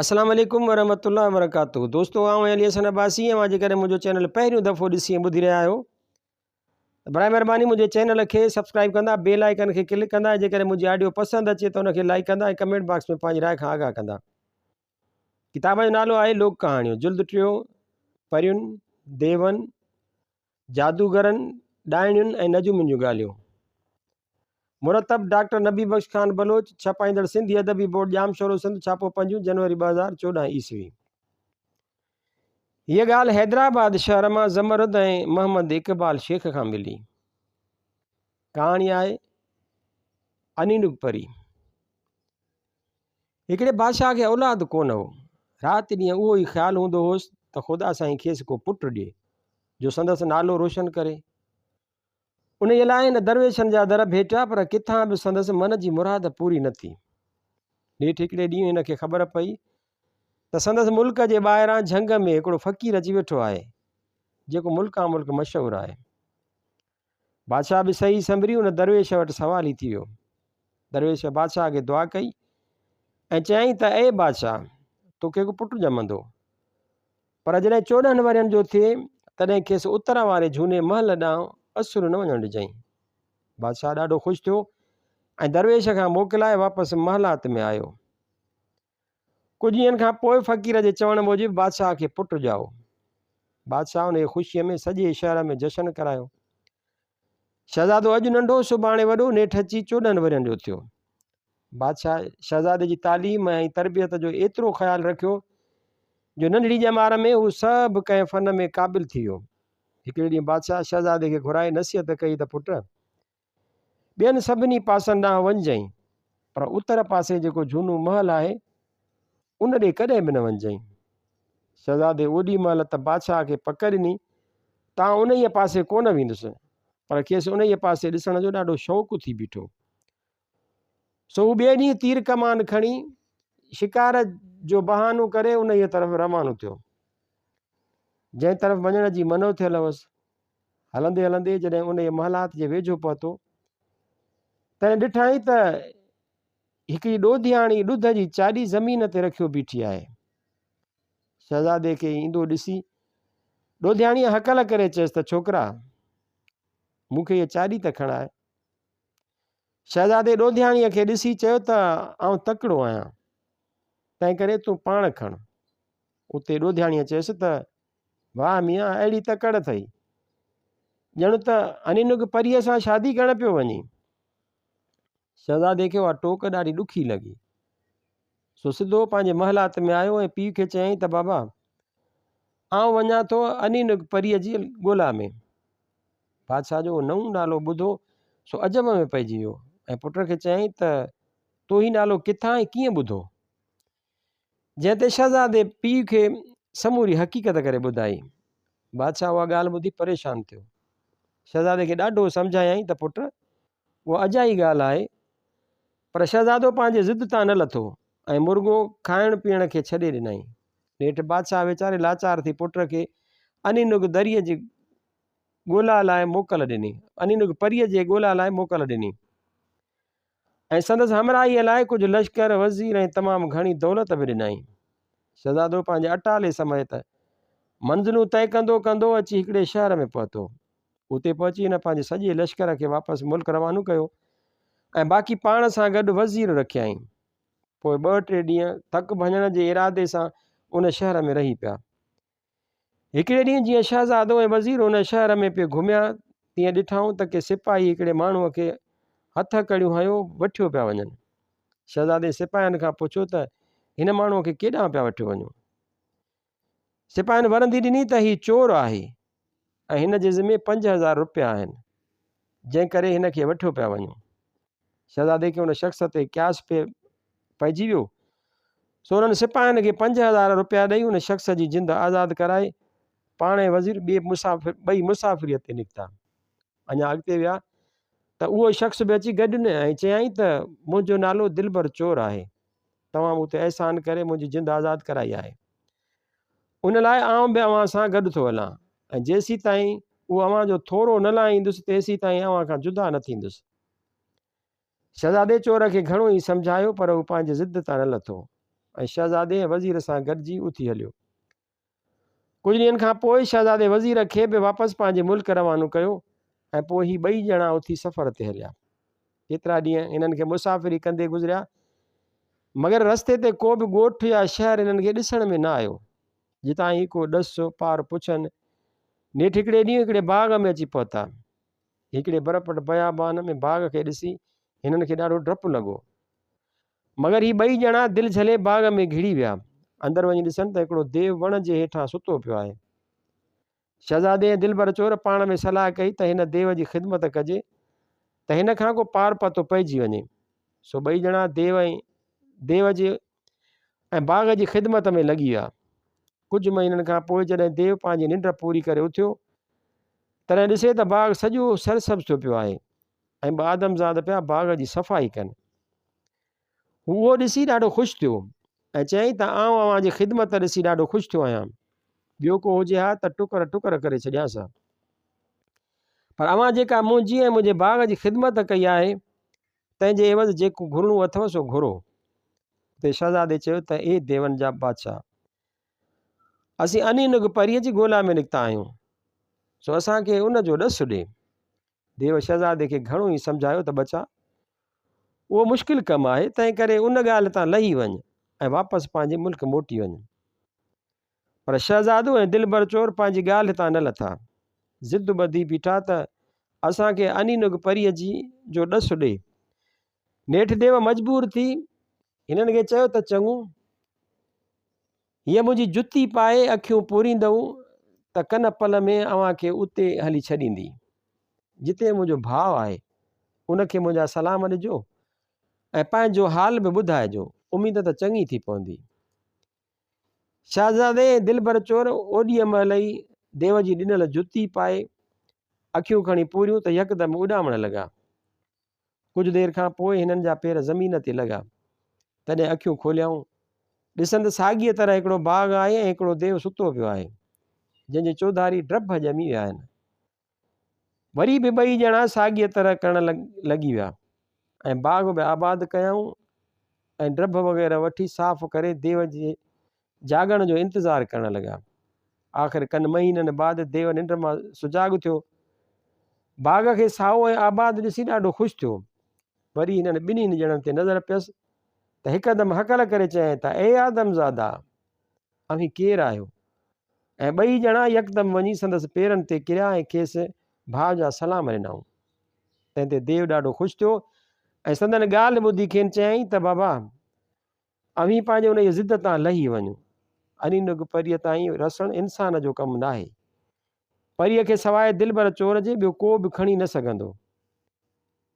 अस्सलाम वालेकुम वरहमतुल्लाहि वबरकातुहू। दोस्तों आऊं अली हसन अब्बासी ऐं जेकॾहिं मुंहिंजो चैनल पहिरियों दफ़ो ॾिसी ऐं ॿुधी रहिया आहियो त बराए महिरबानी मुंहिंजे चैनल खे सब्सक्राइब कंदा, बेल आइकन खे क्लिक कंदा। जेकॾहिं मुंहिंजी ऑडियो पसंदि अचे त उनखे लाइक कंदा ऐं कमेंट बॉक्स में पंहिंजी राय खां आगाह कंदा। किताब जो नालो आहे लोक कहाणियूं, जुल्द टियों, परियुनि, देवनि, जादूगरनि, डायणियुनि ऐं नजूमियुनि जूं ॻाल्हियूं। मुरतब डॉक्टर नबी बख्श खान बलोच, छपाईंदड़ सिंधी अदबी बोर्ड जाम शोरो सिंध, छापो 5 जनवरी 2014 ईस्वी। हीअ ॻाल्हि हैदराबाद शहर मां ज़मरुद ऐं मोहम्मद इक़बाल शेख खां मिली। कहाणी आहे अनीनुग परी। हिकिड़े बादशाह खे औलाद कोन हो। राति ॾींहुं उहो ई ख़्यालु हूंदो हुअसि त ख़ुदा साईं खेसि को पुटु ॾिए जो संदसि नालो रोशन करे। उन लाइ हिन दरवेशनि जा दर भेटिया, पर किथां बि संदसि मन जी मुराद पूरी न थी। नेठि हिकिड़े ॾींहुं हिनखे ख़बर पई त संदसि मुल्क जे ॿाहिरां झंग में हिकिड़ो फ़क़ीर अची वेठो आहे जेको मुल्का मुल्क मशहूरु आहे। बादशाह बि सही संभरी उन दरवेश वटि सवाल ई थी वियो। दरवेश बादशाह खे दुआ कई ऐं चयईं त ए बादशाह, तोखे हिकु पुटु ॼमंदो, पर जॾहिं 14 वरियनि जो थिए तॾहिं खेसि उतर वारे झूने महल ॾांहुं असुर न वञणु ॾिजांइ। बादशाह ॾाढो ख़ुशि थियो ऐं दरवेश खां मोकिलाए वापसि महलात में आयो। कुझु ॾींहंनि खां पोइ फ़क़ीर जे चवण मूजिबि बादशाह खे पुटु ॼाओ। बादशाह उन ख़ुशीअ में सॼे शहर में जश्न करायो। शहज़ादो अॼु नंढो सुभाणे वॾो, नेठि अची 14 वरियनि जो थियो। बादशाह शहज़ादे जी तालीम ऐं तरबियत जो एतिरो ख़्यालु रखियो जो नंढड़ी ॼमार में हू सभु कंहिं फ़न में क़ाबिल थी वियो। हिकिड़े ॾींहुं बादशाह शहज़ादे खे घुराए नसीहत कई त पुटु, ॿियनि सभिनी पासनि ॾांहुं वञिजांइ, पर उतर पासे जेको झूनो महल आहे उन ॾे कॾहिं बि न वञिजांइ। शहज़ादे ओॾी महिल त बादशाह खे पक ॾिनी त उन ई पासे कोन वेंदुसि, पर खेसि उन ई पासे ॾिसण जो ॾाढो शौक़ु थी बीठो। सो हू ॿिए ॾींहुं तीर कमान खणी शिकार जो बहानो करे उन ई तरफ़ रवानो थियो। जंहिं तरफ़ वञण जी मनो थियल हुअसि, हलंदे हलंदे जॾहिं उन जे महलात जे वेझो पहुतो तॾहिं ॾिठई त हिकिड़ी ॾोधियाणी ॾुध जी चाॾी ज़मीन ते रखियो बीठी आहे। शहज़ादे खे ईंदो ॾिसी ॾोधियाणीअ हकल करे चयसि त छोकिरा, मूंखे इहा चाॾी त खणाए। शहज़ादे ॾोधियाणीअ खे ॾिसी चयो त आउं तकिड़ो आहियां, तंहिं करे तूं पाण खण। उते ॾोधियाणीअ चयसि त वाह मियां, अहिड़ी तकड़ अथई, ॼण त अनीनुग परीअ सां शादी करण पियो वञी। शहज़ादे खे उहा टोक ॾाढी ॾुखी लॻी। सो सिधो पंहिंजे महलात में आयो ऐं पीउ खे चयईं त बाबा, आउं वञा थो अनीनुग परीअ जी ॻोल्हा में। बादशाह जो नओं नालो ॿुधो सो अजब में पइजी वियो ऐं पुट खे चयईं त तो ही नालो किथां ऐं कीअं ॿुधो। जंहिं ते शहज़ादे पीउ खे समूरी हक़ीक़त करे ॿुधाई। बादशाह उहा ॻाल्हि ॿुधी परेशान थियो। शहज़ादे खे ॾाढो सम्झायईं त पुटु, उहा अजाई ॻाल्हि आहे, पर शहज़ादो पंहिंजे ज़िद तां न लथो ऐं मुर्गो खाइण पीअण खे छॾे ॾिनई। नेठि बादशाह वीचारे लाचार थी पुट खे अनीनुग दरीअ जी ॻोल्हा लाइ मोकल ॾिनी, अनीनुग परीअ जे ॻोल्हा लाइ मोकल ॾिनी ऐं संदसि हमराहीअ लाइ कुझु लश्कर, वज़ीर ऐं तमामु घणी दौलत बि ॾिनई। शहज़ादो पंहिंजे अटाले समेत मंज़िलूं तय कंदो कंदो अची हिकिड़े शहर में पहुतो। उते पहुची हिन पंहिंजे सॼे लश्कर खे वापसि मुल्क रवानो कयो ऐं बाक़ी पाण सां गॾु वज़ीर रखियाईं। पोइ 2-3 ॾींहं थक भञण जे इरादे सां उन शहर में रही पिया। हिकिड़े ॾींहुं जीअं शहज़ादो ऐं वज़ीर उन शहर में पिए घुमिया, तीअं ॾिठऊं त के सिपाही हिकिड़े माण्हूअ खे हथ कड़ियूं हयो वठियो पिया वञनि। शहज़ादे सिपाहियुनि खां पुछियो त हिन माण्हूअ खे केॾांहुं पिया वठी वञो। सिपाहियुनि वरंदी ॾिनी त हीउ चोर आहे ऐं हिन जे ज़िमे 5000 रुपया आहिनि, जंहिं करे हिन खे वठियो पिया वञो। शहज़ादे खे हुन शख़्स ते क़यास पइजी वियो, सो हुननि सिपाहियुनि खे 5000 रुपया ॾेई हुन शख़्स जी जिंद आज़ादु कराए पाण ऐं वज़ीर ॿई मुसाफ़िरीअ ते निकिता। अञा अॻिते विया त उहो शख़्स बि अची गॾु न ऐं चयईं त मुंहिंजो नालो दिलबर चोर आहे, तव्हां मूं ते अहसान करे मुंहिंजी जिंद आज़ादु कराई आहे, उन लाइ आउं बि अव्हां सां गॾु थो हलां ऐं जेसीं ताईं उहो अव्हां जो थोरो न लाहींदुसि तेसीं ताईं अव्हां खां जुदा न थींदुसि। शहज़ादे चोर खे घणो ई सम्झायो पर हू पंहिंजे ज़िद तां न लथो। ऐं शहज़ादे वज़ीर सां गॾिजी उथी हलियो। कुझु ॾींहंनि खां पोइ शहज़ादे वज़ीर खे बि वापसि पंहिंजे मुल्क रवानो कयो ऐं पोइ ही ॿई ॼणा उथी सफ़र ते हलिया। केतिरा ॾींहं इन्हनि खे मुसाफ़िरी कंदे गुज़रिया, मगर रस्ते ते को बि ॻोठु या शहर इन्हनि खे ॾिसण में न आयो जितां ई को ॾसु पार पुछनि। नेठि हिकिड़े ॾींहुं हिकिड़े बाग़ में अची पहुता। हिकिड़े बरपट बयाबान में बाग़ खे ॾिसी हिननि खे ॾाढो डपु लॻो, मगर ही ॿई ॼणा दिलि झले बाग़ में घिड़ी विया। अंदरि वञी ॾिसनि त हिकिड़ो देव वण जे हेठां सुतो पियो आहे। शहज़ादे ऐं दिलबर चोर पाण में सलाह कई त हिन देव जी ख़िदमत कजे त हिन खां को पार पतो पइजी वञे। सो ॿई ॼणा देव जे ऐं बाग़ जी ख़िदमत में लॻी विया। कुझु महीननि खां पोइ जॾहिं देव पंहिंजी निंड पूरी करे उथियो, तॾहिं ॾिसे त बाग़ सॼो सरसब्ज़ थियो पियो आहे ऐं ॿ आदमज़ाद पिया बाग़ जी सफ़ाई कनि। उहो ॾिसी ॾाढो ख़ुशि थियो ऐं चयईं त आउं अव्हां जी ख़िदमत ॾिसी ॾाढो ख़ुशि थियो आहियां। ॿियो को हुजे हा त टुकर टुकर करे छॾियांसि हा, पर अव्हां जेका मुंहिंजी ऐं मुंहिंजे बाग़ जी ख़िदमत कई आहे तंहिंजे एवज़ जेको घुरणो अथव सो घुरो। ते शहज़ादे चयो त ए देवनि जा बादशाह, असीं अनीनुग परीअ जी ॻोल्हा में निकिता आहियूं, सो असांखे उन जो ॾसु ॾे। देव शहज़ादे खे घणो ई सम्झायो त बचा उहो मुश्किल कमु आहे, तंहिं करे उन ॻाल्हि तां लही वञ ऐं वापसि पंहिंजे मुल्क मोटी वञ। पर शहज़ादो ऐं दिलबर चोर पंहिंजी ॻाल्हि तां न लथा, ज़िद ॿधी बीठा त असांखे अनीनुग परीअ जी जो ॾसु ॾे। नेठि देव मजबूर थी हिननि खे चयो त चङो, हीअ मुंहिंजी जुती पाए अखियूं पूरींदऊं त कन पल में अव्हांखे उते हली छॾींदी। जिते मुंहिंजो भाउ आहे उनखे मुंहिंजा सलाम ॾिजो ऐं पंहिंजो हाल बि ॿुधाइजो, उमेद त चङी थी पवंदी। शहज़ादे दिलबर चोर ओॾीअ महिल ई देव जी ॾिनल जुती पाए अखियूं खणी पूरियूं त यकदमि उॾामण लॻा। कुझु देरि खां पोइ हिननि जा पेर ज़मीन ते लॻा, तॾहिं अखियूं खोलियाऊं, ॾिसंदि साॻीअ तरह हिकिड़ो बाग़ आहे ऐं हिकिड़ो देव सुतो पियो आहे जंहिंजे चौधारी ड्रभ ॼमी विया आहिनि। वरी बि ॿई ॼणा साॻीअ तरह करण लॻी विया ऐं बाग़ बि आबाद कयऊं ऐं ड्रभ वग़ैरह वठी साफ़ करे देव जे जाॻण जो इंतज़ारु करण लॻा। आख़िर कनि महीननि बाद देव निंड मां सुजाॻ थियो, बाग़ खे साओ ऐं आबाद ॾिसी ॾाढो ख़ुशि थियो। वरी हिननि ॿिन्हिनि ॼणनि ते नज़र पियसि त हिकदमि हकल करे चयईं त ए आदमज़ादा, अव्हीं केरु आहियो? ऐं ॿई ॼणा यकदमि वञी संदसि पेरनि ते किरिया ऐं खेसि भाउ जा सलाम ॾिनऊं। तंहिं ते देव ॾाढो ख़ुशि थियो ऐं संदन ॻाल्हि ॿुधी खेनि चयईं त बाबा, अव्हीं पंहिंजे उन जी ज़िद तां लही वञो। अनीनुग परीअ ताईं रसणु इंसान जो कमु न आहे। परीअ खे सवाइ दिलबर चोर जे ॿियो को बि खणी न सघंदो।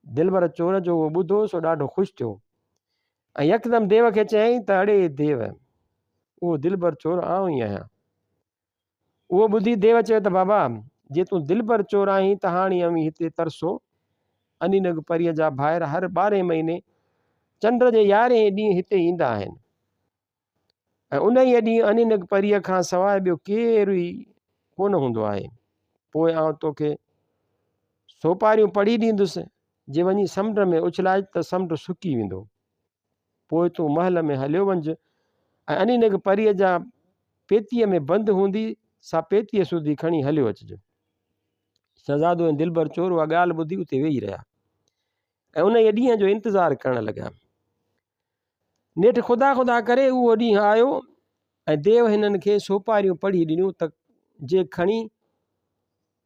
दिलबर चोर जो उहो ॿुधो सो ॾाढो ख़ुशि थियो ऐं यकदमि देव खे चयईं त अड़े देव, उहो दिलबर चोर आउं ई आहियां। उहो ॿुधी देव चयो त बाबा, जे तूं दिलबर चोर आहीं त हाणे अव्हीं हिते तरसो। अनीनुग परीअ जा भाइर हर 12 महीने चंड जे 11हें ॾींहुं हिते ईंदा आहिनि ऐं उन ई ॾींहुं अनीनुग परीअ खां सवाइ ॿियो केरु ई कोन हूंदो आहे। पोइ आउं तोखे सोपारियूं पढ़ी ॾींदुसि, जे वञी समुंड में उछलाए त समुंड सुकी वेंदो। पोइ तूं महल में हलियो वञिजे ऐं अनीनुग परीअ जा पेतीअ में बंदि हूंदी सा पेतीअ सूधी खणी हलियो अचिजो। शहज़ादो ऐं दिलबर चोर उहा ॻाल्हि ॿुधी उते वेही रहिया ऐं उन ई ॾींहं जो इंतज़ारु करण लॻा। नेठि ख़ुदा ख़ुदा करे उहो ॾींहुं आयो ऐं देव हिननि खे सोपारियूं पढ़ी ॾिनियूं त जे खणी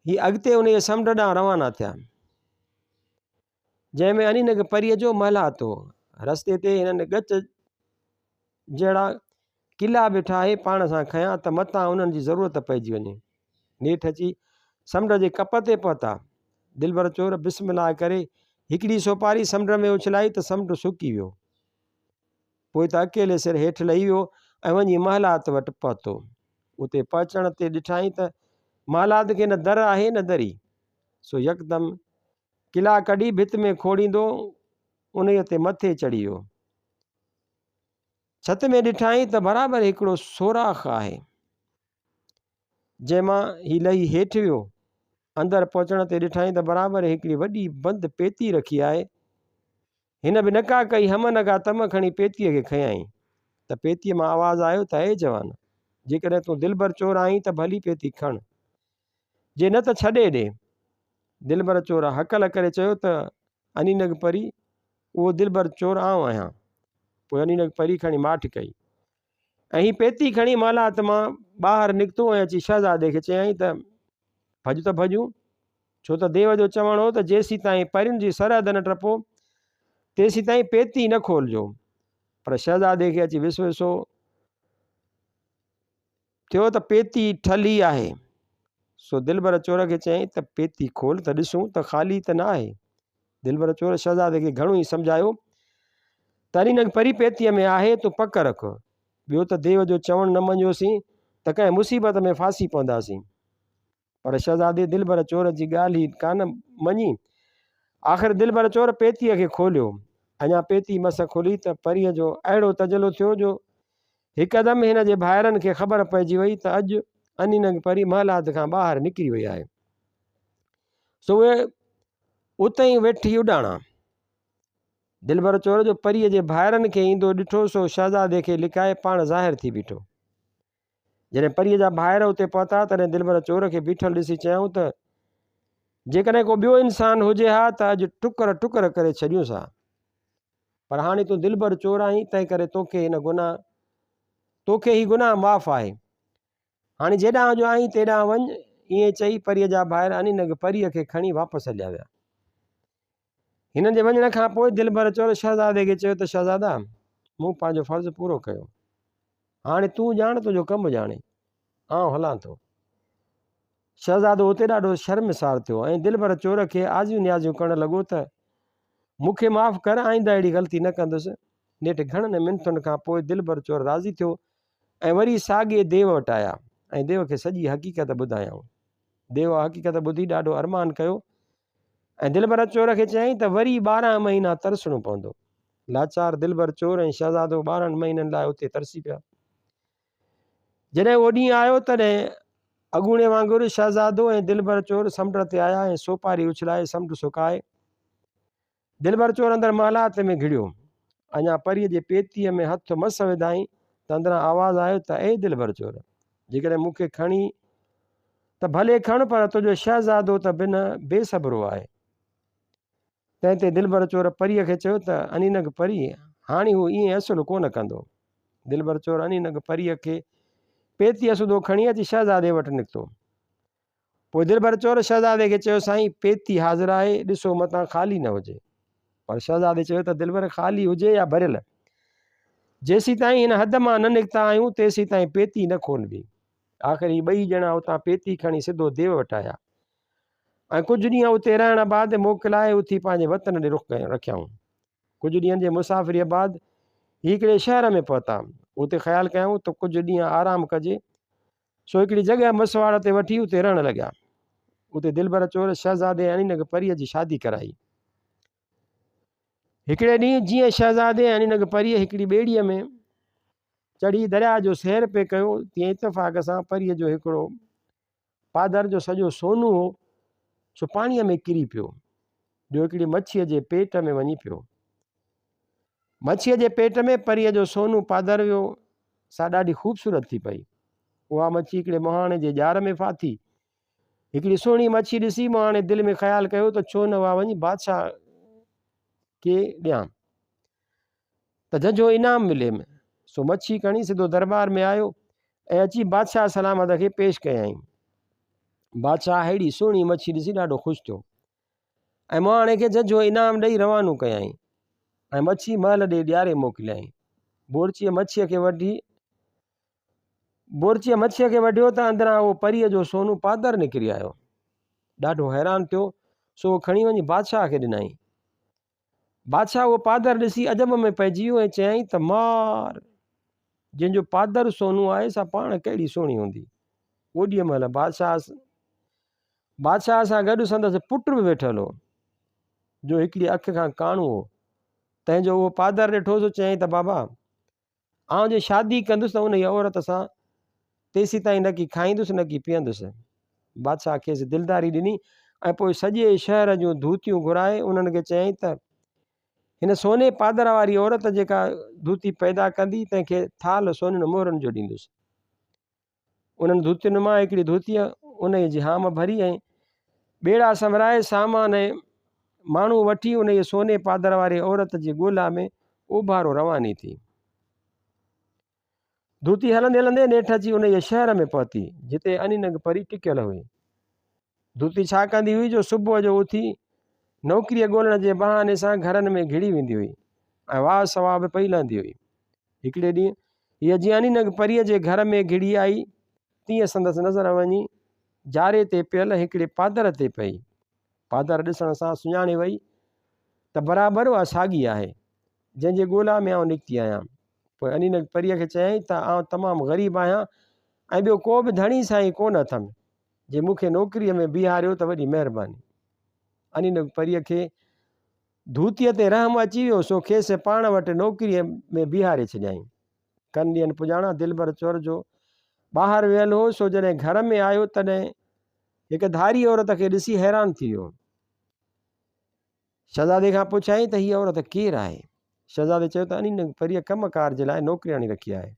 हीअ अॻिते उन जे समुंड ॾांहुं रवाना थिया, जंहिंमें अनीनुग परीअ जो महलात हो। रस्ते ते हिननि ॻच जहिड़ा क़िला बि ठाहे पाण सां खयां त मथां उन्हनि जी ज़रूरत पइजी वञे। नेठि अची समुंड जे कप ते पहुता। दिलबर चोर बिस्मिल्लाह करे हिकिड़ी सोपारी समुंड में उछलाई त समुंड सुकी वियो। पोइ त अकेले सिर हेठि लही वियो ऐं वञी महलात वटि पहुतो। उते पहुचण ते ॾिठाई त महलात खे न दर आहे न दरी, सो यकदमि क़िला कढी भित में खोड़ींदो उन ते मथे चढ़ी वियो। छत में ॾिठाई त बराबरि हिकिड़ो सोराख़ आहे जंहिंमां ही लही हेठि वियो। अंदरि पहुचण ते ॾिठाई त बराबरि हिकिड़ी वॾी बंदि पेती रखी आहे। हिन बि नका कई हम नका तम खणी पेतीअ खे खयईं त पेतीअ मां आवाज़ु आयो त हे जवान, जेकॾहिं तूं दिलबर चोर आहीं त भली पेती खण, जे न त छॾे ॾे। दिलबर चोर हकल करे चयो त अनीनग परी उहो दिलबर चोर आउं आहियां। पोइ अनीनग परी खणी माठि कई ऐं हीअ पेती खणी महलात मां ॿाहिरि निकितो ऐं अची शहज़ादे खे चयईं त भॼ त भॼूं, छो त देव जो चवणु हो त जेसीं ताईं परियुनि जी सरहद न टपो तेसीं ताईं पेती न खोलिजो। पर शहज़ादे खे अची विसविसो थियो त पेती ठली आहे। सो दिलबर चोर खे चयईं त पेती खोल त ॾिसूं त ख़ाली त न आहे। दिलबर चोर शहज़ादे खे घणो ई सम्झायो त अनीनग परी पेतीअ में आहे, तूं पक रख, ॿियो त देव जो चवणु न मञियोसीं त कंहिं मुसीबत में फासी पवंदासीं। पर शहज़ादे दिलबर चोर जी ॻाल्हि ई कान मञी। आख़िर दिलबर चोर पेतीअ खे खोलियो। अञा पेती मस खुली त परीअ जो अहिड़ो तजलो थियो जो हिकदमि हिन जे भाइरनि खे ख़बर पइजी वई त अॼु अनीनग परी महलात खां ॿाहिरि निकिरी वई आहे। सो उहे उते ई वेठी उॾाणा। दिलबर चोर जो परीअ जे भाइरनि खे ईंदो ॾिठो सो शहज़ादे खे लिकाए पाण ज़ाहिर थी बीठो। जॾहिं परीअ जा भाइर उते पहुता तॾहिं दिलबर चोर खे बीठल ॾिसी चयऊं त जेकॾहिं को ॿियो इंसानु हुजे हा त अॼु टुकर टुकर करे छॾियूंसि हा, पर हाणे तूं दिलबर चोर आहीं, तंहिं करे तोखे ही गुनाह माफ़ आहे। हाणे जेॾां जो आहीं तेॾां वञ। ईअं चई परीअ जा भाइर अनीनग परीअ खे खणी वापसि हलिया विया। हिननि जे वञण खां पोइ दिलबर चोर शहज़ादे खे चयो त शहज़ादा, मूं पंहिंजो फ़र्ज़ु पूरो कयो, हाणे तूं ॼाण, तुंहिंजो कमु ॼाणे, आउं हलां थो। शहज़ादो उते ॾाढो शर्मिसार थियो ऐं दिलबर चोर खे आजियूं न्याजियूं करणु लॻो त मूंखे माफ़ कर, आईंदा अहिड़ी ग़लती न कंदुसि। नेठि घणनि मिनतुनि खां पोइ दिलबर चोर राज़ी थियो ऐं वरी साॻिए देव वटि आया ऐं देव खे सॼी हक़ीक़त ॿुधायऊं। देव हक़ीक़त ॿुधी ॾाढो अरमान कयो ऐं दिलबर चोर खे चयईं त वरी 12 महीना तरसणो पवंदो। लाचार दिलबर चोर ऐं शहज़ादो 12 महीननि लाइ उते तरसी पिया। जॾहिं उहो ॾींहुं आयो तॾहिं अॻूणे वांगुरु शहज़ादो ऐं दिलबर चोर समुंड ते आया ऐं सोपारी उछलाए समुंड सुकाए। दिलबर चोर अंदरि महलात में घिड़ियो। अञा परीअ जे पेतीअ में हथ मस विधाई त अंदरां आवाज़ु आयो त ए दिलबर चोर, जेकॾहिं मूंखे खणी त भले खण, पर तुंहिंजो शहज़ादो त बिन बेसब्रो आहे। तंहिं ते दिलबर चोर परीअ खे चयो त अनीनग परी, हाणे हू ईअं असुलु कोन कंदो। दिलबर चोर अनीनग परीअ खे पेतीअ सुधो खणी अची शहज़ादे वटि निकितो। पोइ दिलबर चोर शहज़ादे खे चयो, साईं पेती हाज़िर आहे, ॾिसो मतां ख़ाली न हुजे। पर शहज़ादे चयो त दिलबर ख़ाली हुजे या भरियल, जेसीं ताईं हिन हद मां न निकिता आहियूं तेसीं ताईं पेती न खोलबी। आख़िर ही ॿई ॼणा उतां पेती खणी सिधो देव वटि आया ऐं कुझु ॾींहं उते रहण बाद मोकिलाए उथी पंहिंजे वतन ॾे रुख रखियाऊं। कुझु ॾींहंनि जे मुसाफ़िरीअ बाद हिकिड़े शहर में पहुता। उते ख़्यालु कयूं त कुझु ॾींहं आराम कजे, सो हिकिड़ी जॻह मसवाड़ ते वठी उते रहण लॻा। उते दिलबर चोर शहज़ादे ऐं अनीनग परीअ जी शादी कराई। हिकिड़े ॾींहुं जीअं शहज़ादे ऐं अनीनग परीअ हिकिड़ी ॿेड़ीअ में चढ़ी दरिया जो सैर पे कयो, तीअं इतफ़ाक़ सां परीअ जो हिकिड़ो पादर जो सॼो सोनू हो सो पाणीअ में किरी पियो, जो हिकिड़ी मच्छीअ जे पेट में वञी पियो। मच्छीअ जे पेट में परीअ जो सोनू पादर वियो, सा ॾाढी ख़ूबसूरत थी पई। उहा मच्छी हिकिड़े मुहाणे जे ॼार में फाथी। हिकिड़ी सुहिणी मच्छी ॾिसी मुहाणे दिलि में ख़्यालु कयो त छो न उहा वञी बादशाह खे ॾियां त झझो इनाम मिले। सो मच्छी खणी सिधो दरबार में आयो ऐं अची बादशाह सलामत खे पेश कयईं। बादशाह अहिड़ी सुहिणी मच्छी ॾिसी ॾाढो ख़ुशि थियो ऐं मुहाणे खे झझो इनाम ॾेई रवानो कयईं ऐं मच्छी महल ॾे ॾियारे मोकिलियईं। बोरचीअ मच्छीअ खे वढियो त अंदरां उहो परीअ जो सोनू पादर निकिरी आयो। ॾाढो हैरान थियो, सो खणी वञी बादशाह खे ॾिनई। बादशाह उहो पादर ॾिसी अजब में पइजी वियो ऐं चयईं त मार, जंहिंजो पादर सोनू आहे सा पाण कहिड़ी सुहिणी हूंदी। ओॾीअ महिल बादशाह सां गॾु संदसि पुट बि वेठल हो, जो हिकिड़ी अखि खां काणो हो। तंहिंजो उहो पादर ॾिठो सो चयईं त बाबा, आउं जे शादी कंदुसि त उन औरत सां तेसीं ताईं न की खाईंदुसि न की पीअंदुसि। बादशाह खेसि दिलदारी ॾिनी ऐं पोइ सॼे शहर जूं धूतियूं घुराए उन्हनि खे चयईं त हिन सोने पादर वारी औरत जेका धूती पैदा कंदी तंहिंखे थाल सोननि मोहरनि जो ॾींदुसि। उन्हनि धूतियुनि मां हिकिड़ी धूतीअ उन जी हाम भरी ऐं ॿेड़ा संवराए सामान ऐं माण्हू वठी उन सोने पादर वारी औरत जी ॻोल्हा में उभारो रवानी थी। धूती हलंदे हलंदे नेठि अची उन शहर में पहुती जिते अनिनग परी टिकियल हुई। धूती छा कंदी हुई जो सुबुह जो उथी नौकिरीअ ॻोल्हण जे बहाने सां घरनि में घिड़ी वेंदी हुई ऐं वाह सवाह बि पई लहंदी हुई। हिकिड़े ॾींहुं हीअ जीअं अनिनग परीअ जे घर में घिड़ी आई तीअं संदसि नज़र वञी जारे ते पियल हिकिड़े पादर ते पई। पादर ॾिसण सां सुञाणे वई त बराबरि उहा साॻी आहे जंहिंजे ॻोल्हा में आउं निकिती आहियां। पोइ अनिनग परीअ खे चयईं त आउं तमामु ग़रीब आहियां ऐं ॿियो को बि धणी साईं कोन अथमि, जे मूंखे नौकिरीअ में बीहारियो त वॾी महिरबानी। अनिनग परीअ खे धूतीअ ते रहम अची वियो, सो खेसि पाण वटि नौकिरीअ में बीहारे छॾियईं। कनि ॾींहंनि पुॼाणा दिलबर चोर जो ॿाहिरि वियल हो, सो जॾहिं घर में आयो तॾहिं हिकु धारी औरत खे ॾिसी हैरान थी वियो। शहज़ादे खां पुछाईं त हीअ औरत केरु आहे। शहज़ादे चयो त अनिनग परीअ कमकार जे लाइ नौकिरियाणी रखी आहे।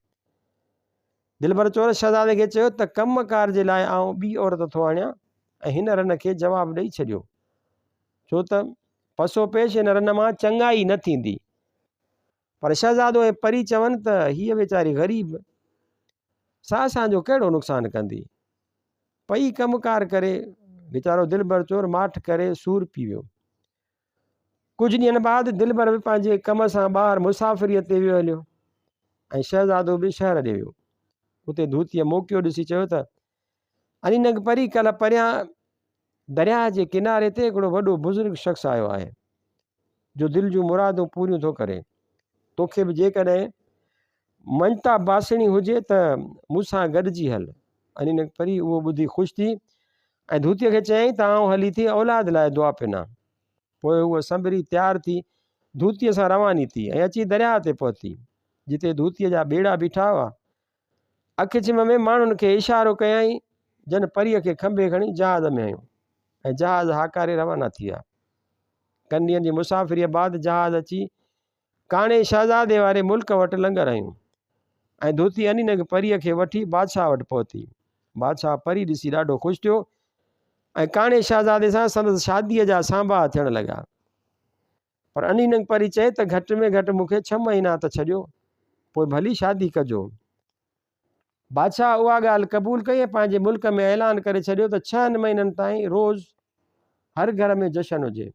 दिलबर चोर शहज़ादे खे चयो त कमकार जे लाइ आउं ॿी औरत थो आणियां ऐं हिन रन खे जवाबु ॾेई छॾियो, छो त पसो पेश हिन रन मां चङाई न थींदी। पर शहज़ादो ऐं परी चवनि त हीअ वीचारी ग़रीब, सा असांजो कहिड़ो नुक़सानु कंदी। पई कमकार करे वीचारो दिलबर चोर माठ करे सूर पी वियो। कुझु ॾींहंनि बाद दिलबर बि पंहिंजे कम सां ॿाहिरि मुसाफ़िरीअ ते वियो हलियो ऐं शहज़ादो बि शहर ॾे वियो। उते धूतीअ मौक़ियो ॾिसी चयो त अनिनग परी कल्ह परियां दरिया जे किनारे ते हिकिड़ो वॾो बुज़ुर्ग शख़्स आयो आहे जो दिलि जूं मुरादूं पूरियूं थो करे। तोखे बि जेकॾहिं मंजता बासणी हुजे त मूंसां गॾिजी हल। अनिनग परी उहो ॿुधी ख़ुशि थी ऐं धूतीअ खे चयईं त आउं हली थी औलाद लाइ दुआ पिना। पोइ उहा संभरी तयारु थी धूतीअ सां रवानी थी ऐं अची दरिया ते पहुती जिते धूतीअ जा ॿेड़ा बीठा हुआ। अखि चिम में माण्हुनि खे इशारो कयईं जन परीअ खे खंभे खणी जहाज़ में आहियूं ऐं जहाज़ हाकारे रवाना थी विया। कनि ॾींहंनि जी मुसाफ़िरीअ बाद जहाज़ अची काणे शहज़ादे वारे मुल्क वटि लंगर आहियूं ऐं धूती अनिनग परीअ खे वठी बादशाह वटि पहुती। बादशाह परी ॾिसी ॾाढो ख़ुशि थियो ऐं काणे शहज़ादे सां संदसि शादीअ जा सांभा थियण लॻा। पर अनिनग परी चए त घटि में घटि मूंखे 6 महीना त छॾियो, पोइ भली शादी कजो। बादशाह उहा ॻाल्हि क़बूल कई ऐं पंहिंजे मुल्क में ऐलान करे छॾियो त 6 महीननि ताईं रोज़ हर घर में जशन हुजे।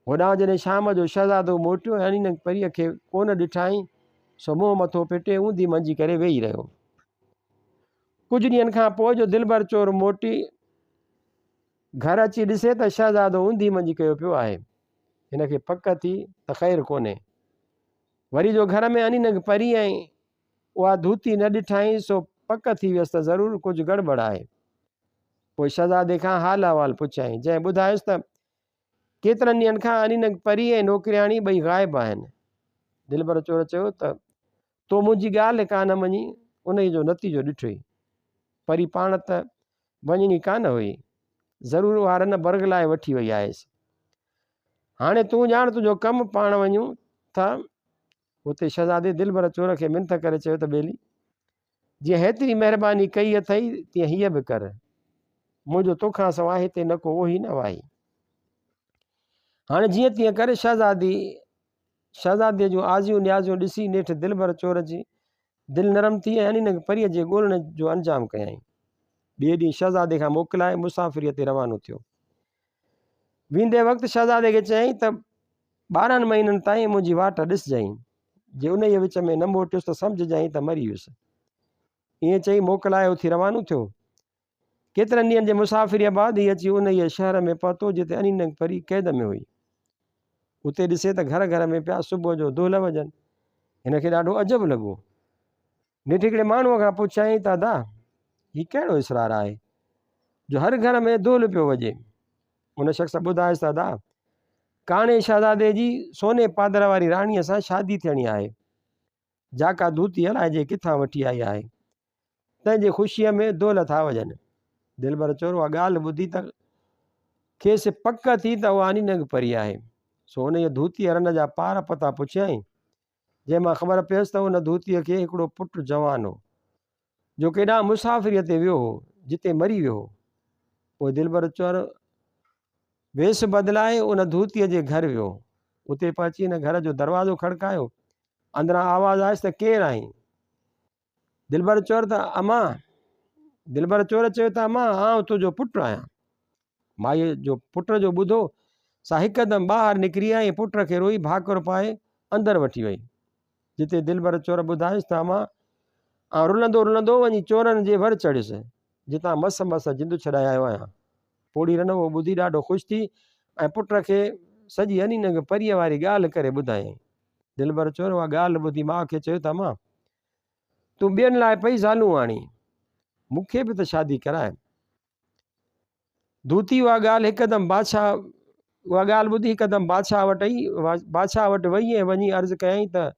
होॾां जॾहिं शाम जो शहज़ादो मोटियो ऐं अनिनग परीअ खे कोन ॾिठाई, सो मुंहुं मथो फिटे ऊंधी मंझी करे वेही रहियो। कुझु ॾींहंनि खां पोइ जो दिलबर चोर मोटी घर अची ॾिसे त शहज़ादो ऊंधी मंझी कयो पियो आहे। हिनखे पक थी त ख़ैरु कोन्हे। वरी जो घर में अनिनग परी ऐं उहा धूती न ॾिठाई, सो पक थी वियसि त ज़रूरु कुझु गड़बड़ आहे। पोइ शहज़ादे खां हाल अहिवाल पुछाईं जंहिं ॿुधायुसि त केतिरनि ॾींहंनि खां अनिनग परी ऐं नौकिरियाणी ॿई ग़ाइबु आहिनि। दिलबर चोर चयो त तो मुंहिंजी ॻाल्हि कान मञी उन जो नतीजो ॾिठोई। परी पाण त वञणी कान हुई, ज़रूरु उहा रन बरगलाए वठी वई आहेसि। हाणे तूं ॼाण तुंहिंजो कमु पाण वञूं था। उते शहज़ादे दिलबर चोर खे मिंथ करे चयो त ॿेली जीअं हेतिरी महिरबानी कई अथई तीअं हीअ बि कर, मुंहिंजो तोखां सवाइ हिते न को ओही न वाही। हाणे जीअं तीअं करे शहज़ादे जूं आज़ियूं न्याज़ियूं ॾिसी नेठि दिलबर चोर जी दिलि नरम थी ऐं अनिनग परीअ जे ॻोल्हण जो अंजाम कयईं। ॿिए ॾींहुं शहज़ादे खां मोकिलाए मुसाफ़िरीअ ते रवानो थियो। वेंदे वक़्तु शहज़ादे खे चयईं त 12 महीननि ताईं मुंहिंजी वाट ॾिसजांइ, जे उन जे विच में न मोटियुसि त सम्झजांइ त मरी वियुसि। ईअं चई मोकिलाए उथी रवानो थियो। केतिरनि ॾींहंनि जे मुसाफ़िरीअ बाद हीअ अची उन जे शहर में पहुतो जिते अनिनग परी क़ैद में हुई। उते ॾिसे त घर घर में पिया सुबुह जो दोल वॼनि। हिनखे ॾाढो अजब लॻो। नेठि हिकिड़े माण्हूअ खां पुछाईं त दादा हीउ कहिड़ो इसरार आहे जो हर घर में दोल पियो वॼे। उन शख़्स ॿुधायुसि दादा काणे शहज़ादे जी सोने पादर वारी राणीअ सां शादी थियणी आहे, जाका धूती हलाइजे किथां वठी आई आहे, तंहिंजे ख़ुशीअ में दोल था वॼनि। दिलबर चोर उहा ॻाल्हि ॿुधी त खेसि पक थी त उहा अनिनग परी आहे, सो उन धूतीअ रन जा पार पता पुछियईं, जंहिंमां ख़बर पियसि त उन धूतीअ खे हिकिड़ो पुटु जवान हो जो केॾांहुं मुसाफ़िरीअ ते वियो हो, जिते मरी वियो हो। पोइ दिलबर चोर वेस बदिलाए उन धूतीअ जे घर वियो। उते पहुची हिन घर जो दरवाज़ो खड़कायो, अंदरां आवाज़ आयसि त केरु आहीं? दिलबर चोर त अमां दिलबर चोर चयो त अमां आउं तुंहिंजो पुटु आहियां। माईअ जो पुट जो ॿुधो सा हिकदमि ॿाहिरि निकिरी आई, पुट खे रोई भाकुर पाए अंदरि वठी वई। जिते दिलबर चोर ॿुधायसि त अमां ऐं रुलंदो रुलंदो वञी चोरनि जे वर चढ़ियुसि, जितां मस मस जिंदु छॾाए आयो आहियां। पोड़ी रन उहो ॿुधी ॾाढो ख़ुशि थी ऐं पुट खे सॼी अनीनग परीअ वारी ॻाल्हि करे ॿुधायईं। दिलबर चोर उहा ॻाल्हि ॿुधी माउ खे चयो त अमां तूं ॿियनि लाइ पई ज़ालूं आणी, मूंखे बि त शादी कराए। धूती उहा ॻाल्हि हिकदमि उहा ॻाल्हि ॿुधी हिकदमि बादशाह वटि वई ऐं वञी अर्ज़ु कयईं त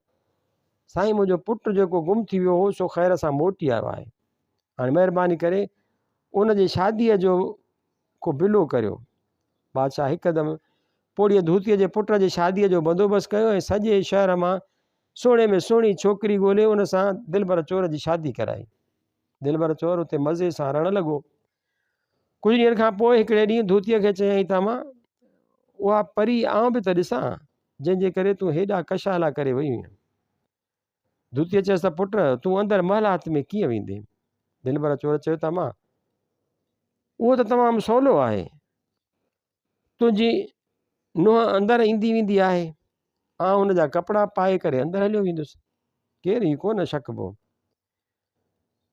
साईं, मुंहिंजो पुटु जेको गुम थी वियो हो सो ख़ैर सां मोटी आयो आहे। हाणे महिरबानी करे उन जी शादीअ जो को बिलो करियो। बादशाह हिकदमि पोड़ीअ धूतीअ जे पुट जी शादीअ जो बंदोबस्तु कयो ऐं सॼे शहर मां सुहिणे में सुहिणी छोकिरी ॻोल्हे उन सां दिलबर चोर जी शादी कराई। दिलबर चोर उते मज़े सां रहणु लॻो। कुझु ॾींहंनि खां पोइ हिकिड़े ॾींहुं धूतीअ खे चयईं त मां उहा परी आउं बि त ॾिसां जंहिंजे करे तूं हेॾा कशाला करे वई हुई। धूतीअ चयसि त पुट तूं अंदरि महलात में कीअं वेंदे? दिलबर चोर चयो त मां उहो त तमामु सवलो आहे, तुंहिंजी नुंहुं अंदरि ईंदी वेंदी आहे, आउं हुन जा कपिड़ा पाए करे अंदरि हलियो वेंदुसि, केर ई कोन शकबो।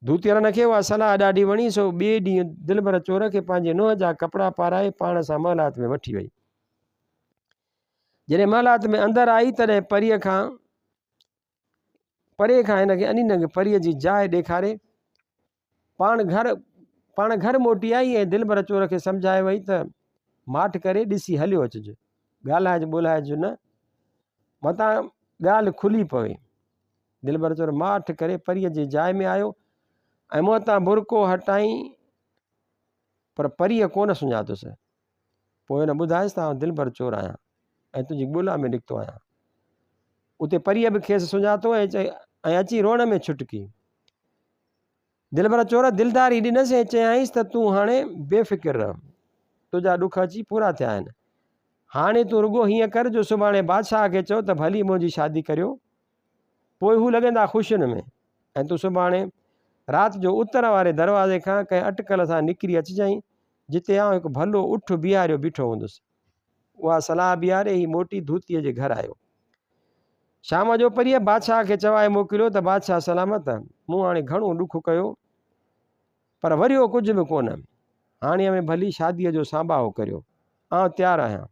धूतीअ रन खे उहा सलाह ॾाढी वणी, सो ॿिए ॾींहुं दिलबर चोर खे पंहिंजे नुंहं जा कपिड़ा पाराए पाण सां महलात में वठी वई। जॾहिं महलात में अंदरि आई तॾहिं परीअ खां परे खां हिनखे अनीनग परीअ जी जाइ ॾेखारे पाण घर मोटी आई ऐं दिलबर चोर खे सम्झाए वई त माठ करे ॾिसी हलियो अचिजे, ॻाल्हाइजो ॿोलाइजो न, मतां ॻाल्हि खुली पवे। दिलबर चोर माठ करे परीअ जी जाइ में आयो ऐं मूं तां बुरको हटाई, पर परीअ कोन सुञातुसि। पोइ हुन ॿुधायसि त आउं दिलबर चोर आहियां ऐं तुंहिंजी ॻोल्हा में निकितो आहियां। उते परीअ बि खेसि सुञातो ऐं अची रोअण में छुटकी। दिलबर चोर दिलदारी ॾिनसि ऐं चयाईंसि त तूं हाणे बेफ़िक्र रह, तुंहिंजा ॾुख अची पूरा थिया आहिनि। हाणे तूं रुॻो हीअं कर जो सुभाणे बादशाह खे चओ त भली मुंहिंजी शादी करियो, पोइ हू लॻंदा ख़ुशियुनि में, ऐं तूं सुभाणे राति जो उतर वारे दरवाज़े खां कंहिं अटकल सां निकिरी अचिजांइ, जिते आउं हिकु भलो उठ बीहारियो बीठो हूंदुसि। उहा सलाह बीहारे ही मोटी धूतीअ जे घर आयो। शाम जो परीअ बादशाह खे चवाए मोकिलियो त बादशाह सलामत, मूं हाणे घणो ॾुख कयो पर वरियो कुझु बि कोन, हाणे में भली शादीअ जो सांभाउ करियो, आउं तयारु आहियां।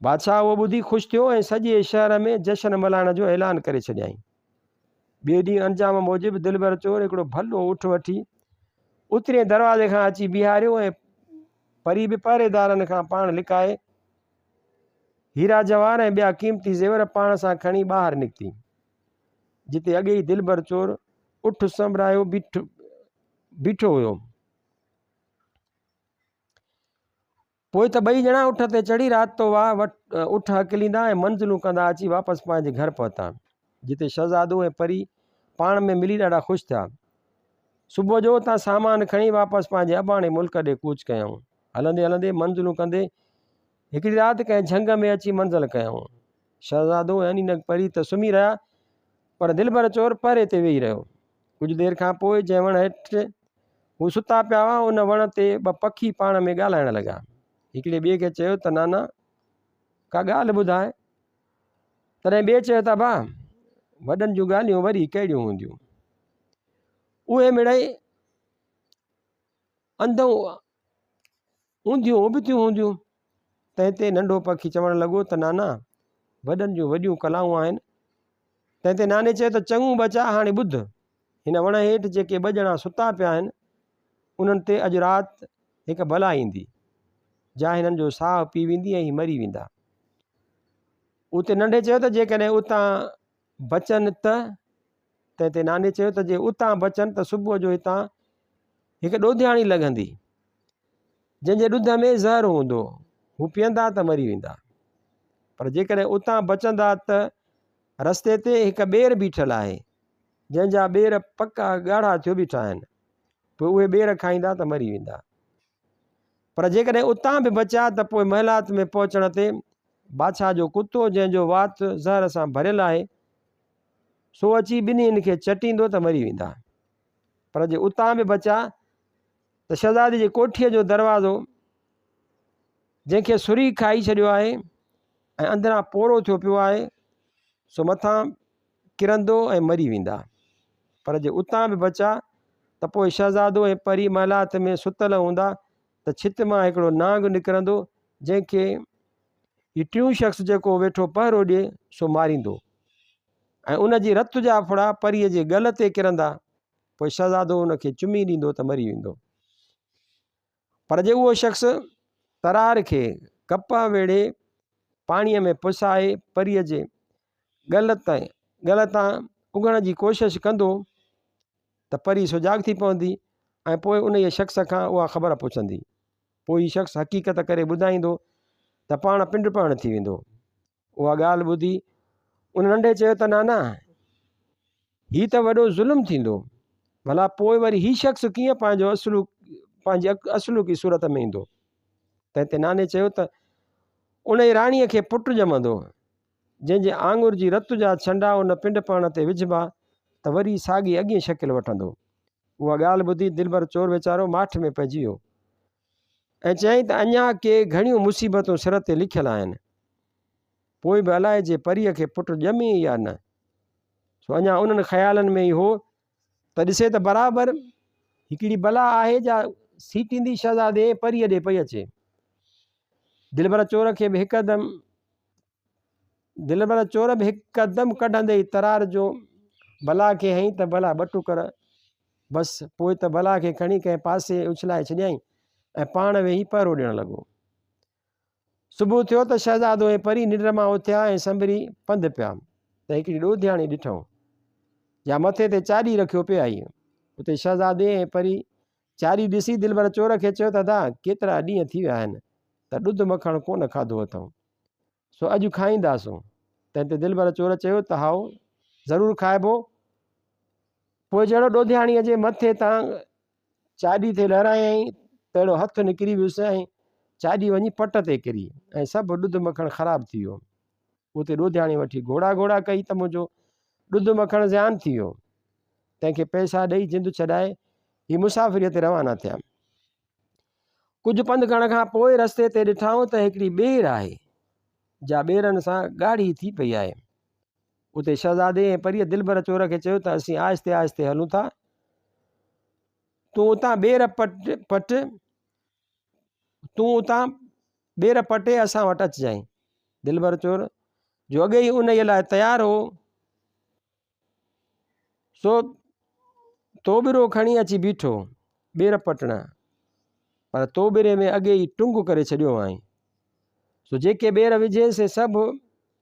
बादशाह उहो ॿुधी ख़ुशि थियो ऐं सॼे शहर में जशन मल्हाइण जो ऐलान करे छॾियईं। ॿिए ॾींहुं अंजाम मूजिबि दिलबर चोर हिकिड़ो भलो उठ वठी उतरे दरवाज़े खां अची बीहारियो ऐं परी बि पहरेदारनि खां पाण लिकाए हीरा जवाहर ऐं ॿिया क़ीमती ज़ेवर पाण सां खणी ॿाहिरि निकिती। जिते अॻे ई दिलबर चोर उठ संभरायो बीठो हुयो। पोइ त ॿई ॼणा उठ ते चढ़ी राति तो उठ हकलींदा ऐं मंज़िलूं कंदा अची वापसि पंहिंजे घर पहुता, जिते शहज़ादो ऐं परी पाण में मिली ॾाढा ख़ुशि थिया। सुबुह जो उतां सामान खणी वापसि पंहिंजे अबाणे मुल्क ॾे कूच कयऊं। हलंदे हलंदे मंज़िलूं कंदे हिकिड़ी राति कंहिं झंग में अची मंज़िल कयऊं। शहज़ादो ऐं अनीनग परी त सुम्ही रहिया, पर दिलबर चोर परे ते वेही रहियो। कुझु देरि खां पोइ जंहिं वण हेठि हू सुता पिया हुआ, उन वण ते ॿ पखी पाण में ॻाल्हाइण लॻा। हिकिड़े ॿिए खे चयो त नाना का ॻाल्हि ॿुधाए। तॾहिं ॿिए चयो त भाउ वॾनि जूं ॻाल्हियूं वरी कहिड़ियूं हूंदियूं, उहे मिड़ई अंधूं ऊंधियूं उबतियूं हूंदियूं। तंहिं ते नंढो पखी चवणु लॻो त नाना वॾनि जूं वॾियूं कलाऊं आहिनि। तंहिं ते नाने चयो त चङूं बचा, हाणे ॿुध, हिन वण हेठि जेके ॿ ॼणा सुता पिया आहिनि उन्हनि ते अॼु राति हिकु भला ईंदी, जा हिननि जो साहु पी वेंदी ऐं मरी वेंदा। उते नंढे चयो त जेकॾहिं उतां बचनि त। तंहिं ते नाने चयो त जे उतां बचनि त सुबुह जो हितां हिकु ॾोधियाणी लॻंदी, जंहिंजे ॾुध में ज़हर हूंदो, हू पीअंदा त मरी वेंदा। पर जेकॾहिं उतां बचंदा त रस्ते ते हिकु ॿेर बीठल आहे जंहिंजा ॿेर पका ॻाढ़ा थियो बीठा आहिनि, पोइ उहे ॿेर खाईंदा त मरी वेंदा। पर जेकॾहिं उतां बि बचिया त पोइ महिलात में पहुचण ते बादशाह जो कुतो जंहिंजो वात ज़हर सां भरियल आहे सो अची ॿिन्हिनि खे चटींदो त मरी वेंदा। पर जे उतां बि बचिया त शहज़ादी जी कोठीअ जो दरवाज़ो जंहिंखे सुरी खाई छॾियो आहे ऐं अंदरां पोरो थियो पियो आहे सो मथां किरंदो ऐं मरी वेंदा। पर जे उतां बि बचिया त पोइ शहज़ादो ऐं परी महिलात में सुतल हूंदा त छित मां हिकिड़ो नांग निकिरंदो जंहिंखे हीउ टियों शख़्स जेको वेठो पहरो ॾिए सो मारींदो ऐं उन जी रत जा फुड़ा परीअ जे गल ते किरंदा। पोइ शहज़ादो उनखे चुमी ॾींदो त मरी वेंदो। पर जे उहो शख़्स तरार खे कप वेड़े पाणीअ में पुसाए परीअ जे गल तां उगण जी कोशिशि कंदो त परी सो जाॻ थी पवंदी ऐं पोइ उन शख़्स खां उहा ख़बर पुछंदी। पोइ हीउ शख़्स हक़ीक़त करे ॿुधाईंदो त पाण पिंड पाण थी वेंदो। उहा ॻाल्हि ॿुधी उन नंढे चयो त नाना हीउ त वॾो ज़ुल्म थींदो, भला पोइ वरी हीउ शख़्स कीअं पंहिंजी असुलूकी सूरत में ईंदो। त हिते नाने चयो त उन राणीअ खे पुटु ॼमंदो जंहिंजे आङुर जी रत जा छंडा उन पिंड पाण ते विझिबा त वरी साॻी अॻी शकिल वठंदो। उहा ॻाल्हि ॿुधी दिलबर चोर वीचारो माठ में पइजी वियो ऐं चयईं त अञा के घणियूं मुसीबतूं सिर ते लिखियल आहिनि, पोइ बि अलाए जे परीअ खे पुटु ॼमे या न। सो अञा उन्हनि ख़्यालनि में ई हो त ॾिसे त बराबरि हिकिड़ी बला आहे जा सीटींदी शहज़ादे परीअ ॾे पई अचे। दिलबर चोर बि हिकदमि कढंदे ई तरार जो बला खे हईं त भला ॿ टुकर बसि। पोइ त बला खे खणी कंहिं पासे उछलाए छॾियईं ऐं पाण वेही पहरो ॾियणु लॻो। सुबुह थियो त शहज़ादो ऐं परी निंड मां उथिया ऐं संभरी पंधु पिया त हिकिड़ी ॾोधियाणी ॾिठऊं या मथे ते चाढ़ी रखियो पिया आई। उते शहज़ादे ऐं परी चाढ़ी ॾिसी दिलबर चोर खे चयो त दा केतिरा ॾींहं थी विया आहिनि त ॾुध मखणु कोन खाधो अथऊं, सो अॼु खाईंदासूं। त हिते दिलबर चोर चयो त हाओ ज़रूरु खाइबो। पोइ जहिड़ो ॾोधियाणीअ जे मथे तां चाढ़ी ते लहिरायईं त अहिड़ो हथु निकिरी वियुसि ऐं चाढ़ी वञी पट ते किरी ऐं सभु ॾुध मखणु ख़राबु थी वियो। उते ॾोधियाणी वठी घोड़ा कई त मुंहिंजो ॾुध मखणु ज़ियान थी वियो। तंहिंखे पैसा ॾेई जिंदु छॾाए हीअ मुसाफ़िरीअ ते रवाना थिया। कुझु पंधु करण खां पोइ रस्ते ते ॾिठाऊं त हिकिड़ी ॿेर आहे जा ॿेरनि सां ॻाढ़ी थी पई आहे। उते शहज़ादे ऐं परीअ दिलबर चोर खे चयो त असीं आहिस्ते आहिस्ते हलूं था, तूं उतां ॿेर पटे असां वटि अचिजांइ। दिलबर चोर जो अॻे ई उन लाइ तयारु हो सो तोबिरो खणी अची बीठो ॿेर पटण, पर तोबिरे में अॻे ई टुंग करे छॾियो आई। सो जेके ॿेर विझे से सभु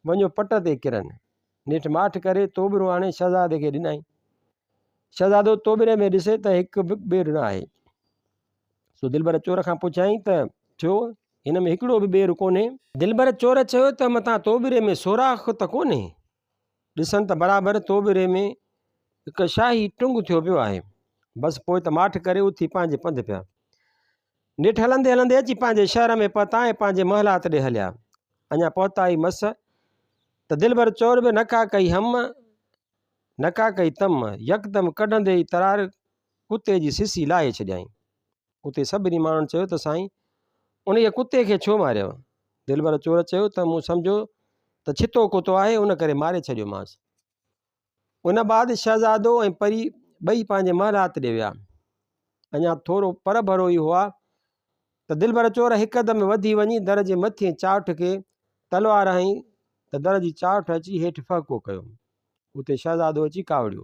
वञो पट ते किरनि। नेठि माठ करे तोबिरो आणे शहज़ादे खे ॾिनई। शहज़ादो तोबिरे में ॾिसे त हिकु बि ॿेर न आहे। सो दिलबर चोर खां पुछाईं त छो हिन में हिकिड़ो बि ॿेर कोन्हे। दिलबर चोर चयो त मथां तोबिरे में सोराख़ त कोन्हे। ॾिसनि त बराबरि तोबिरे में हिकु शाही टुंग थियो पियो आहे। बसि पोइ त माठ करे उथी पंहिंजे पंधु पिया। नेठि हलंदे हलंदे अची पंहिंजे शहर में पहुता ऐं पंहिंजे महलात ॾे हलिया। अञा पहुता ई मस त दिलबर चोर बि नका कई तम यकदमि कढंदे ई तरार कुते जी सिसी लाहे छॾियईं। उते सभिनी माण्हुनि चयो त साईं उन कुते खे छो मारियो। दिलबर चोर चयो त मूं सम्झो त छितो कुतो आहे उन करे मारे छॾियोमांसि। उन बाद शहज़ादो ऐं परी ॿई पंहिंजे महलात ॾे विया। अञा थोरो पर भरो ई हुआ त दिलबर चोर हिकदमि वधी वञी दर जे मथे चाठ खे तलवार हईं त दर जी चाठ अची हेठि फ़हको कयो। उते शहज़ादो अची कावड़ियो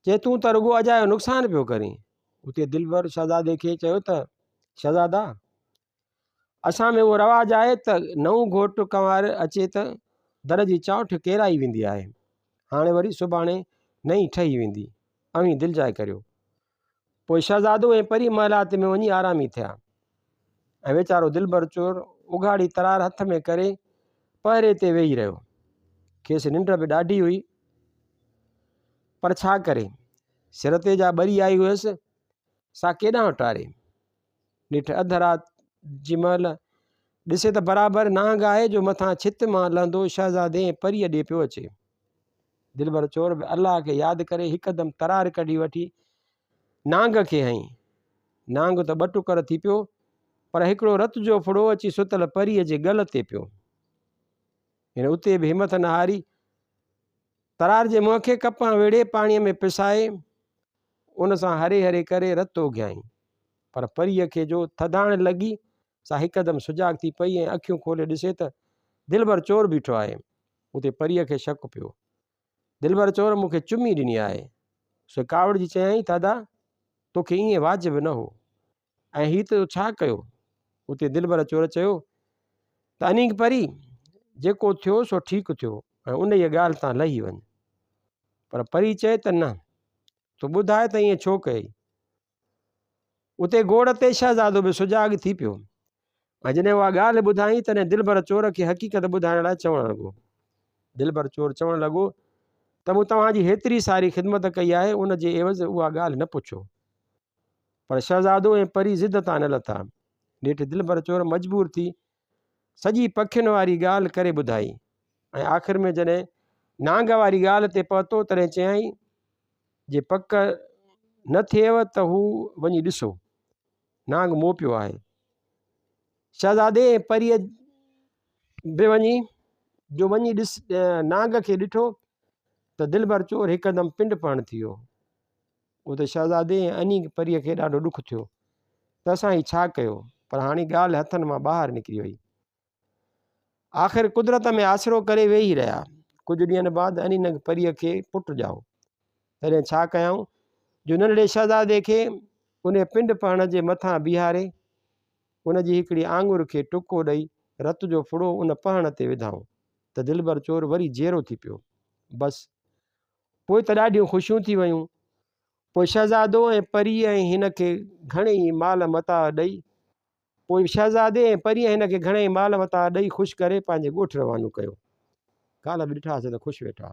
चए तूं त रुॻो अजायो नुक़सानु पियो करीं। उते दिलबर शहज़ादे खे चयो त शहज़ादा असां में उहो रवाजु आहे त नओं घोटु कंवार अचे त दर जी चाठ केराई वेंदी आहे। हाणे वरी सुभाणे नई ठही वेंदी, अवी दिलि जाए करियो। पोइ शहज़ादो ऐं परी महलात में वञी आरामी थिया ऐं वीचारो दिलबर चोर उघाड़ी तरार हथ में करे पहिरे ते वेही रहियो। खेसि निंड बि ॾाढी हुई, पर छा करे, सिर ते जा ॿरी आई हुयसि, सा केॾांहुं टारे। ॾिठ अध राति जी महिल ॾिसे त बराबरि नांग आहे जो मथां छित मां लहंदो शहज़ादे ऐं परीअ ॾे पियो अचे। दिलबर चोर बि अलाह खे यादि करे हिकदमि तरार कढी वठी नांग खे हईं। नांग त ॿ टुकर थी पियो, पर हिकिड़ो रत जो फुड़ो अची सुतल परीअ जे गल ते पियो। हिन उते बि हिमत न हारी, तरार जे मुंहं खे कपां वेड़े पाणीअ में पिसाए उन सां हरे हरे करे रत उघियाईं। पर परीअ खे जो थधाण लॻी, सा हिकदमि सुजाग थी पई ऐं अखियूं खोले ॾिसे त दिलबर चोर बीठो आहे। उते परीअ खे शक पियो, दिलबर चोर मूंखे चुमी ॾिनी आहे। सो कावड़ जी चयईं, दादा तोखे ईअं वाजिबु न हो, ऐं हीअ त छा कयो। उते दिलबर चोर चयो त अनीक परी, जेको थियो सो ठीकु थियो ऐं उन ई ॻाल्हि तां लही वञ। पर परी चए त न, तूं ॿुधाए त ईअं छो कई। उते गोड़ ते शहज़ादो बि सुजाग थी पियो, ऐं जॾहिं उहा ॻाल्हि ॿुधाई तॾहिं दिलबर चोर खे हक़ीक़त ॿुधाइण लाइ चवणु लॻो। दिलबर चोर चवणु लॻो त मूं तव्हांजी हेतिरी सारी ख़िदमत कई आहे, उन जे एवज़ उहा ॻाल्हि न पुछो। पर शहज़ादो ऐं परी ज़िद तां न लथा। नेठि दिलबर चोर मजबूर थी सॼी पखियुनि वारी ॻाल्हि करे ॿुधाई, ऐं आख़िर में जॾहिं नांग वारी ॻाल्हि ते पहुतो तॾहिं चयईं, जे पक न थिएव त हू वञी ॾिसो, नांग मूं पियो आहे। शहज़ादे ऐं परीअ बि वञी नांग खे ॾिठो त दिलबर चोर हिकदमि पिंड पण थी वियो। उते शहज़ादे ऐं अनीक परीअ खे ॾाढो ॾुख थियो त असां ही छा कयो, पर हाणे ॻाल्हि हथनि मां ॿाहिरि निकिरी वई। आख़िर कुदरत में आसरो करे वेही रहिया। कुझु ॾींहंनि बाद अनीक परीअ खे पुटु ॼाओ। तॾहिं छा कयऊं जो नंढड़े शहज़ादे खे उन पिंड पण जे मथां बीहारे उन जी हिकिड़ी आंगुर खे टुको ॾेई रत जो फुड़ो उन पहण ते विधाऊं त दिलबर चोर वरी जहिड़ो थी पियो। बसि पोइ त ॾाढियूं ख़ुशियूं थी वियूं। पोइ शहज़ादो ऐं परीअ ऐं हिन खे घणेई माल मता ॾेई शहज़ादे ऐं परीअ हिन खे घणेई माल मता ॾेई ख़ुशि करे पंहिंजे ॻोठु रवानो कयो। काल्ह बि ॾिठासीं त ख़ुशि वेठा।